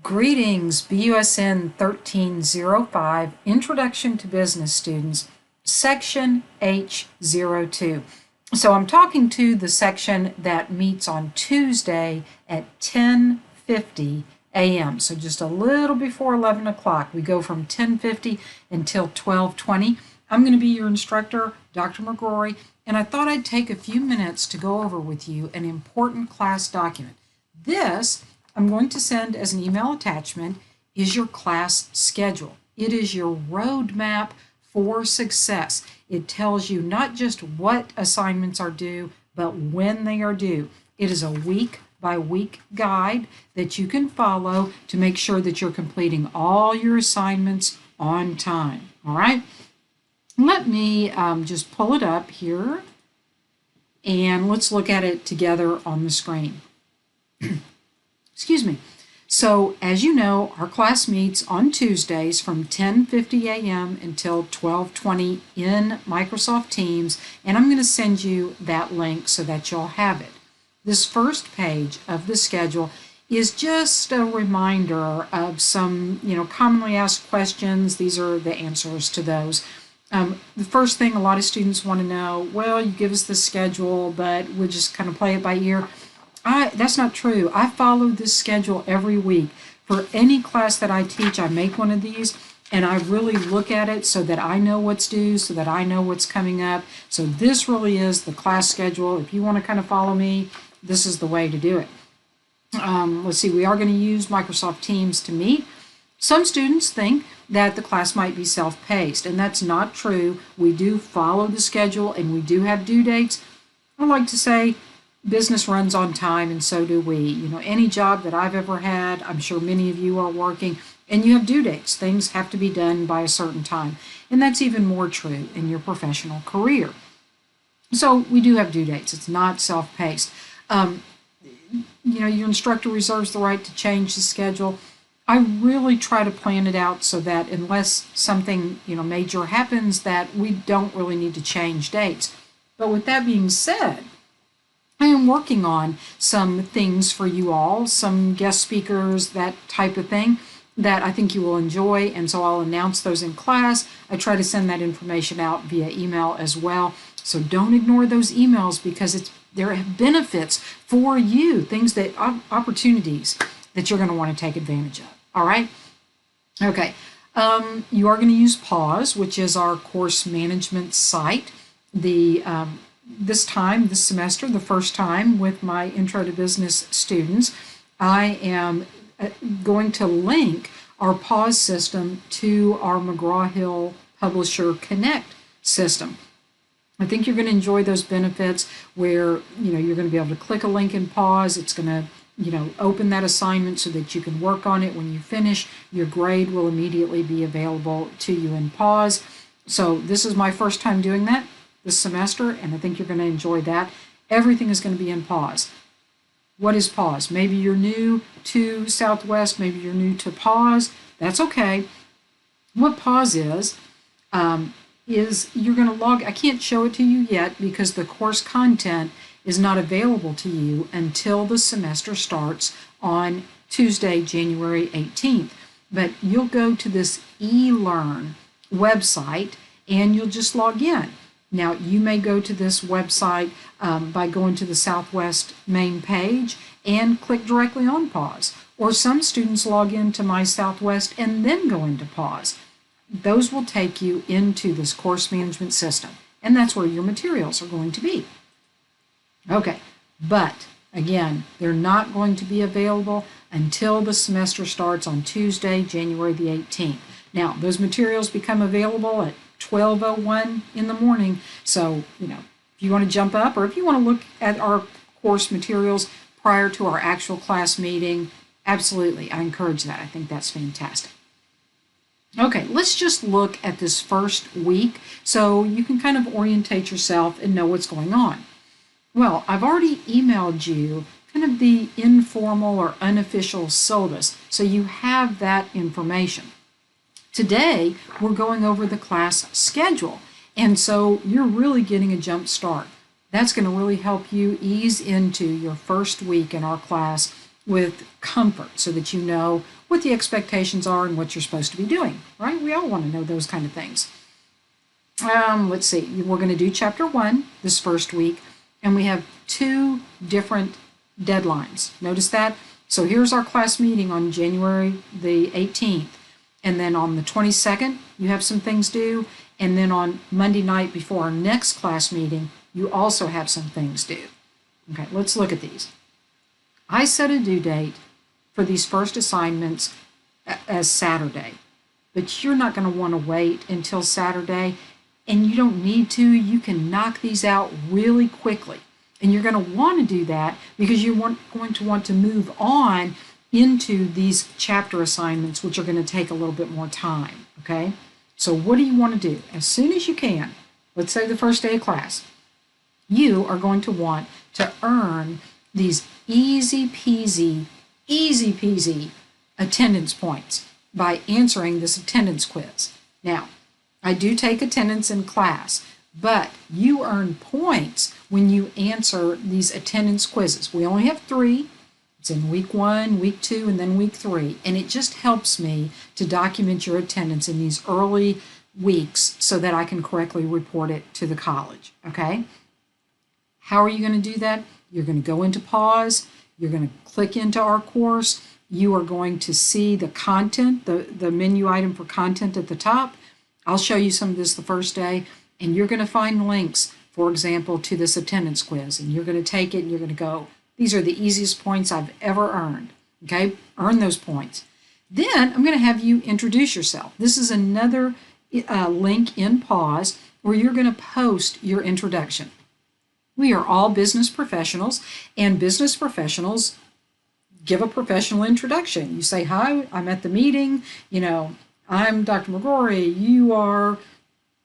Greetings, BUSN 1305, Introduction to Business Students, Section H02. So I'm talking to the section that meets on Tuesday at 10:50 a.m. So just a little before 11 o'clock. We go from 10:50 until 12:20. I'm going to be your instructor, Dr. McGrory, and I thought I'd take a few minutes to go over with you an important class document. This I'm going to send as an email attachment is your class schedule. It is your roadmap for success. It tells you not just what assignments are due, but when they are due. It is a week by week guide that you can follow to make sure that you're completing all your assignments on time. All right. Let me just pull it up here and let's look at it together on the screen. Excuse me. So as you know, our class meets on Tuesdays from 10:50 a.m. until 12:20 in Microsoft Teams, and I'm going to send you that link so that you'll have it. This first page of the schedule is just a reminder of some, commonly asked questions. These are the answers to those. The first thing a lot of students want to know, well, you give us the schedule, but we'll just kind of play it by ear. That's not true. I follow this schedule every week. For any class that I teach, I make one of these and I really look at it so that I know what's due, so that I know what's coming up. So this really is the class schedule. If you want to kind of follow me, this is the way to do it. Let's see, we are going to use Microsoft Teams to meet. Some students think that the class might be self-paced, and that's not true. We do follow the schedule and we do have due dates. I like to say business runs on time, and so do we. Any job that I've ever had, I'm sure many of you are working, and you have due dates. Things have to be done by a certain time, and that's even more true in your professional career. So we do have due dates. It's not self-paced. Your instructor reserves the right to change the schedule. I really try to plan it out so that unless something major happens, that we don't really need to change dates. But with that being said, I am working on some things for you all, some guest speakers, that type of thing that I think you will enjoy, and so I'll announce those in class. I try to send that information out via email as well. So don't ignore those emails because there are benefits for you, opportunities that you're going to want to take advantage of. All right? Okay. You are going to use PAWS, which is our course management site. This semester, the first time with my Intro to Business students, I am going to link our PAWS system to our McGraw-Hill Publisher Connect system. I think you're going to enjoy those benefits where you're going to be able to click a link in PAWS. It's going to open that assignment so that you can work on it. When you finish, your grade will immediately be available to you in PAWS. So this is my first time doing that this semester, and I think you're going to enjoy that. Everything is going to be in PAWS. What is PAWS? Maybe you're new to Southwest, maybe you're new to PAWS. That's okay. What PAWS is you're going to log. I can't show it to you yet because the course content is not available to you until the semester starts on Tuesday, January 18th. But you'll go to this eLearn website and you'll just log in. Now, you may go to this website by going to the Southwest main page and click directly on PAWS. Or some students log into My Southwest and then go into PAWS. Those will take you into this course management system, and that's where your materials are going to be. Okay, but again, they're not going to be available until the semester starts on Tuesday, January the 18th. Now, those materials become available at 12:01 in the morning. So, if you want to jump up or if you want to look at our course materials prior to our actual class meeting, absolutely, I encourage that. I think that's fantastic. Okay, let's just look at this first week so you can kind of orientate yourself and know what's going on. Well, I've already emailed you kind of the informal or unofficial syllabus, so you have that information. Today, we're going over the class schedule, and so you're really getting a jump start. That's going to really help you ease into your first week in our class with comfort so that you know what the expectations are and what you're supposed to be doing, right? We all want to know those kind of things. Let's see, we're going to do chapter 1 this first week, and we have 2 different deadlines. Notice that? So here's our class meeting on January the 18th, and then on the 22nd, you have some things due, and then on Monday night before our next class meeting, you also have some things due. Okay, let's look at these. I set a due date for these first assignments as Saturday, but you're not going to want to wait until Saturday, and you don't need to. You can knock these out really quickly, and you're going to want to do that because you're going to want to move on into these chapter assignments, which are going to take a little bit more time, okay? So what do you want to do? As soon as you can, let's say the first day of class, you are going to want to earn these easy peasy attendance points by answering this attendance quiz. Now, I do take attendance in class, but you earn points when you answer these attendance quizzes. We only have 3. It's in week 1, week 2, and then week 3, and it just helps me to document your attendance in these early weeks so that I can correctly report it to the college, okay? How are you going to do that? You're going to go into pause, you're going to click into our course, you are going to see the content, the menu item for content at the top. I'll show you some of this the first day, and you're going to find links, for example, to this attendance quiz, and you're going to take it and you're going to go, these are the easiest points I've ever earned, okay? Earn those points. Then I'm going to have you introduce yourself. This is another link in pause where you're going to post your introduction. We are all business professionals, and business professionals give a professional introduction. You say, hi, I'm at the meeting, I'm Dr. McGrory, you are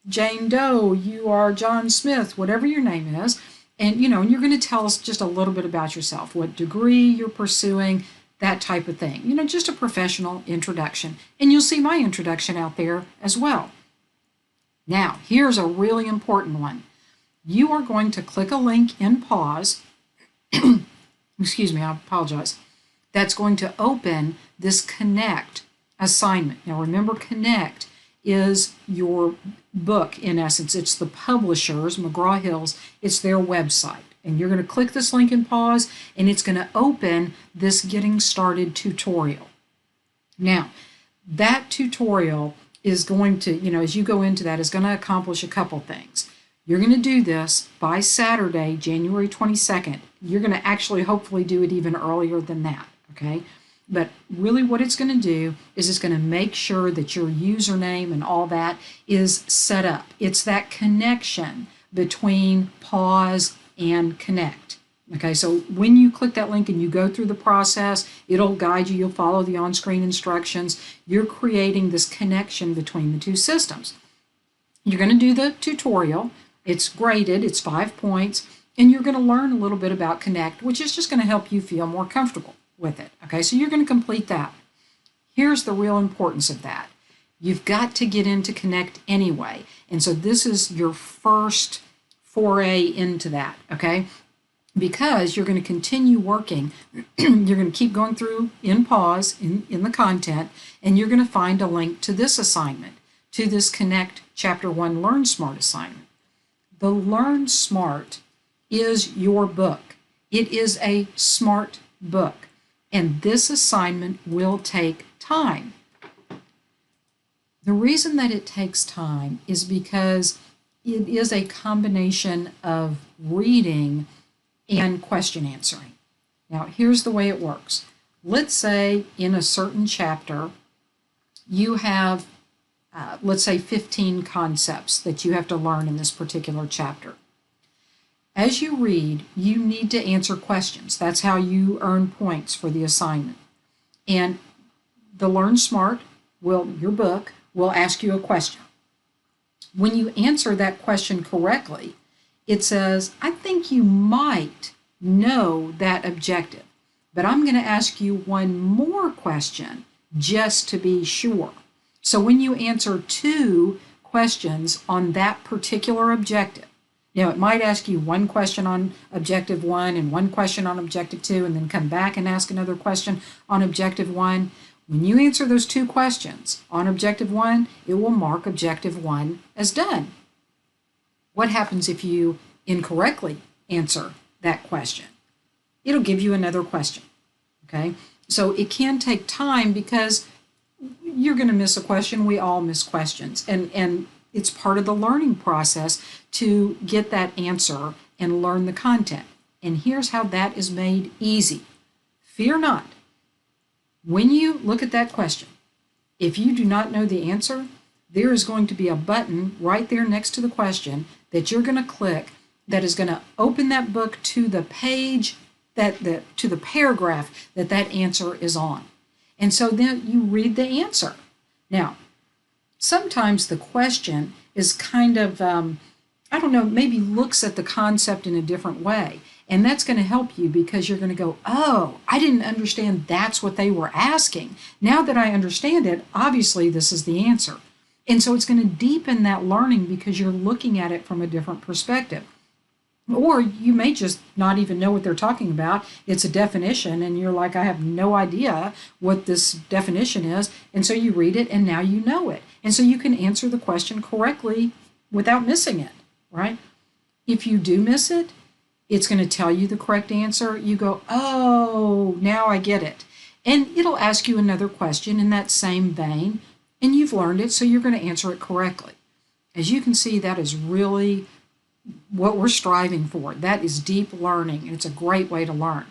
Jane Doe, you are John Smith, whatever your name is, and you're going to tell us just a little bit about yourself, what degree you're pursuing, that type of thing. Just a professional introduction, and you'll see my introduction out there as well. Now, here's a really important one. You are going to click a link in pause, excuse me, I apologize, that's going to open this Connect assignment. Now remember, Connect is your book in essence. It's the publishers, McGraw-Hill's, it's their website. And you're going to click this link in pause, and it's going to open this Getting Started tutorial. Now, that tutorial is going to, as you go into that, is going to accomplish a couple things. You're going to do this by Saturday, January 22nd. You're going to actually hopefully do it even earlier than that, okay? But really what it's going to do is it's going to make sure that your username and all that is set up. It's that connection between pause and connect. Okay, so when you click that link and you go through the process, it'll guide you, you'll follow the on-screen instructions. You're creating this connection between the two systems. You're going to do the tutorial. It's graded, it's 5 points, and you're going to learn a little bit about Connect, which is just going to help you feel more comfortable with it. Okay, so you're going to complete that. Here's the real importance of that. You've got to get into Connect anyway, and so this is your first foray into that, okay? Because you're going to continue working, you're going to keep going through in pause in the content, and you're going to find a link to this assignment, to this Connect Chapter 1 Learn Smart assignment. The Learn Smart is your book. It is a smart book, and this assignment will take time. The reason that it takes time is because it is a combination of reading and question answering. Now, here's the way it works. Let's say in a certain chapter, you have, let's say 15 concepts that you have to learn in this particular chapter. As you read, you need to answer questions. That's how you earn points for the assignment. And the Learn Smart, your book, will ask you a question. When you answer that question correctly, it says, I think you might know that objective, but I'm going to ask you one more question just to be sure. So when you answer 2 questions on that particular objective, it might ask you one question on objective 1 and one question on objective 2, and then come back and ask another question on objective 1. When you answer those 2 questions on Objective 1, it will mark Objective 1 as done. What happens if you incorrectly answer that question? It'll give you another question, okay? So it can take time because you're going to miss a question. We all miss questions. And it's part of the learning process to get that answer and learn the content. And here's how that is made easy. Fear not. When you look at that question, if you do not know the answer, there is going to be a button right there next to the question that you're going to click that is going to open that book to the page to the paragraph that answer is on. And so then you read the answer. Now, sometimes the question is kind of, I don't know, maybe looks at the concept in a different way. And that's going to help you because you're going to go, oh, I didn't understand that's what they were asking. Now that I understand it, obviously this is the answer. And so it's going to deepen that learning because you're looking at it from a different perspective. Or you may just not even know what they're talking about. It's a definition and you're like, I have no idea what this definition is. And so you read it and now you know it. And so you can answer the question correctly without missing it, right? If you do miss it, it's going to tell you the correct answer. You go, oh, now I get it. And it'll ask you another question in that same vein, and you've learned it, so you're going to answer it correctly. As you can see, that is really what we're striving for. That is deep learning, and it's a great way to learn.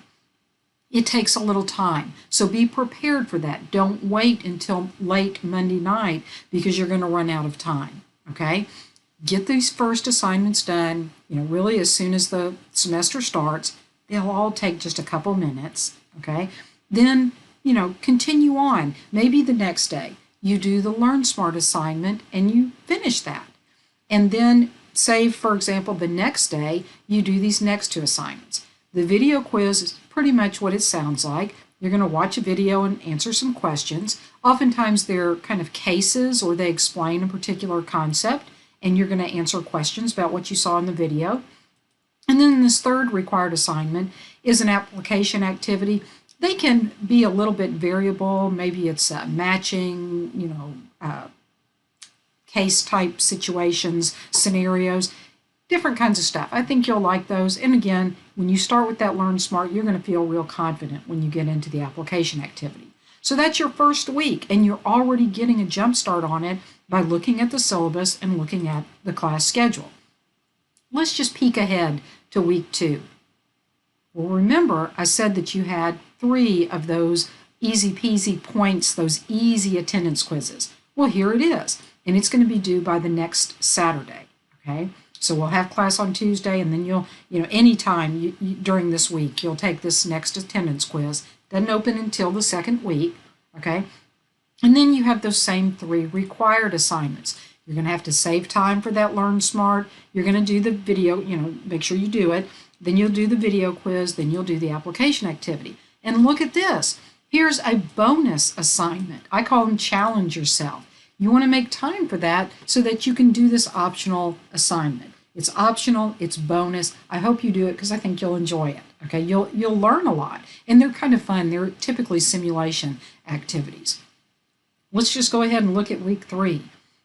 It takes a little time, so be prepared for that. Don't wait until late Monday night because you're going to run out of time, okay? Get these first assignments done, really as soon as the semester starts. They'll all take just a couple minutes, okay? Then, continue on. Maybe the next day you do the Learn Smart assignment and you finish that. And then say, for example, the next day you do these next 2 assignments. The video quiz is pretty much what it sounds like. You're going to watch a video and answer some questions. Oftentimes they're kind of cases or they explain a particular concept, and you're going to answer questions about what you saw in the video. And then this third required assignment is an application activity. They can be a little bit variable. Maybe it's matching, case type situations, scenarios, different kinds of stuff. I think you'll like those. And again, when you start with that Learn Smart, you're going to feel real confident when you get into the application activity. So that's your first week, and you're already getting a jump start on it by looking at the syllabus and looking at the class schedule. Let's just peek ahead to week 2. Well, remember, I said that you had 3 of those easy peasy points, those easy attendance quizzes. Well, here it is, and it's going to be due by the next Saturday, okay? So we'll have class on Tuesday, and then you'll, anytime during this week, you'll take this next attendance quiz. Doesn't open until the 2nd week, okay? And then you have those same 3 required assignments. You're going to have to save time for that Learn Smart. You're going to do the video, make sure you do it. Then you'll do the video quiz. Then you'll do the application activity. And look at this. Here's a bonus assignment. I call them challenge yourself. You want to make time for that so that you can do this optional assignment. It's optional, it's bonus. I hope you do it because I think you'll enjoy it. Okay, you'll learn a lot, and they're kind of fun. They're typically simulation activities. Let's just go ahead and look at week 3.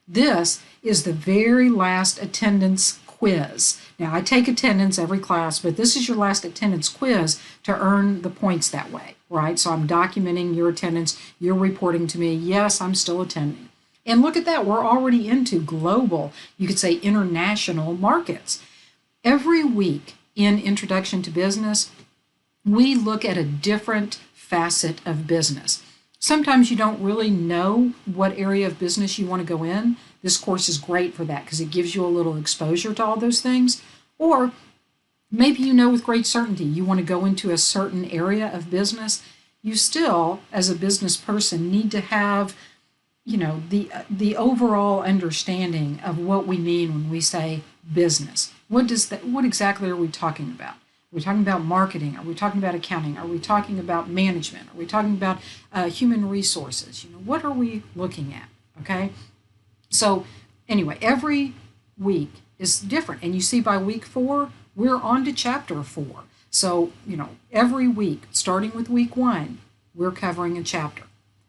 This is the very last attendance quiz. Now, I take attendance every class, but this is your last attendance quiz to earn the points that way, right? So I'm documenting your attendance. You're reporting to me, yes, I'm still attending. And look at that, we're already into global, you could say international markets. Every week in Introduction to Business, we look at a different facet of business. Sometimes you don't really know what area of business you want to go in. This course is great for that because it gives you a little exposure to all those things. Or maybe you know with great certainty you want to go into a certain area of business. You still, as a business person, need to have the overall understanding of what we mean when we say business. What exactly are we talking about? Are we talking about marketing? Are we talking about accounting? Are we talking about management? Are we talking about human resources? What are we looking at? Okay. So anyway, every week is different, and you see by week 4 we're on to chapter 4. So every week, starting with week 1, we're covering a chapter.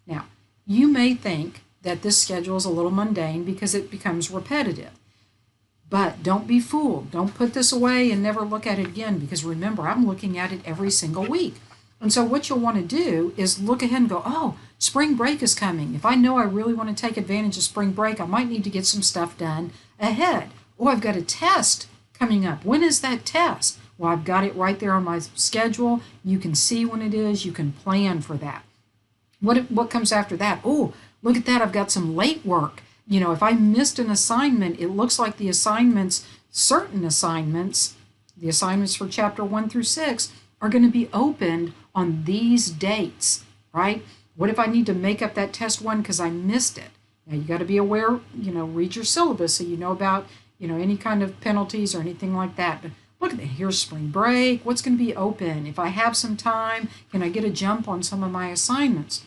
Now, you may think that this schedule is a little mundane because it becomes repetitive. But don't be fooled. Don't put this away and never look at it again, because remember, I'm looking at it every single week. And so what you'll want to do is look ahead and go, oh, spring break is coming. If I know I really want to take advantage of spring break, I might need to get some stuff done ahead. Oh, I've got a test coming up. When is that test? Well, I've got it right there on my schedule. You can see when it is. You can plan for that. What comes after that? Oh, look at that. I've got some late work. If I missed an assignment, it looks like the assignments, certain assignments, the assignments for chapter 1 through 6 are going to be opened on these dates, right? What if I need to make up that test one because I missed it? Now you got to be aware, read your syllabus so you know about, any kind of penalties or anything like that. But look at that. Here's spring break. What's going to be open? If I have some time, can I get a jump on some of my assignments?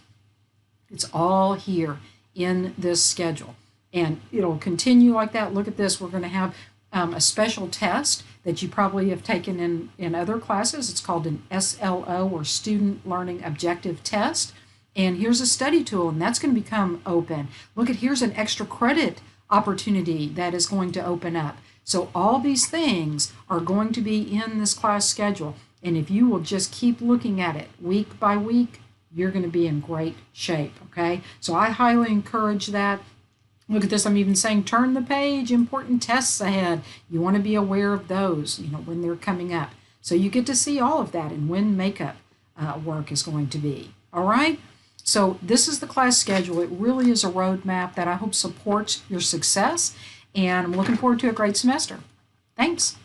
It's all here in this schedule. And it'll continue like that. Look at this. We're going to have a special test that you probably have taken in other classes. It's called an SLO, or Student Learning Objective Test. And here's a study tool, and that's going to become open. Look at, here's an extra credit opportunity that is going to open up. So all these things are going to be in this class schedule. And if you will just keep looking at it week by week, you're going to be in great shape, okay? So I highly encourage that. Look at this, I'm even saying turn the page, important tests ahead. You want to be aware of those, when they're coming up. So you get to see all of that and when makeup work is going to be. All right? So this is the class schedule. It really is a roadmap that I hope supports your success. And I'm looking forward to a great semester. Thanks.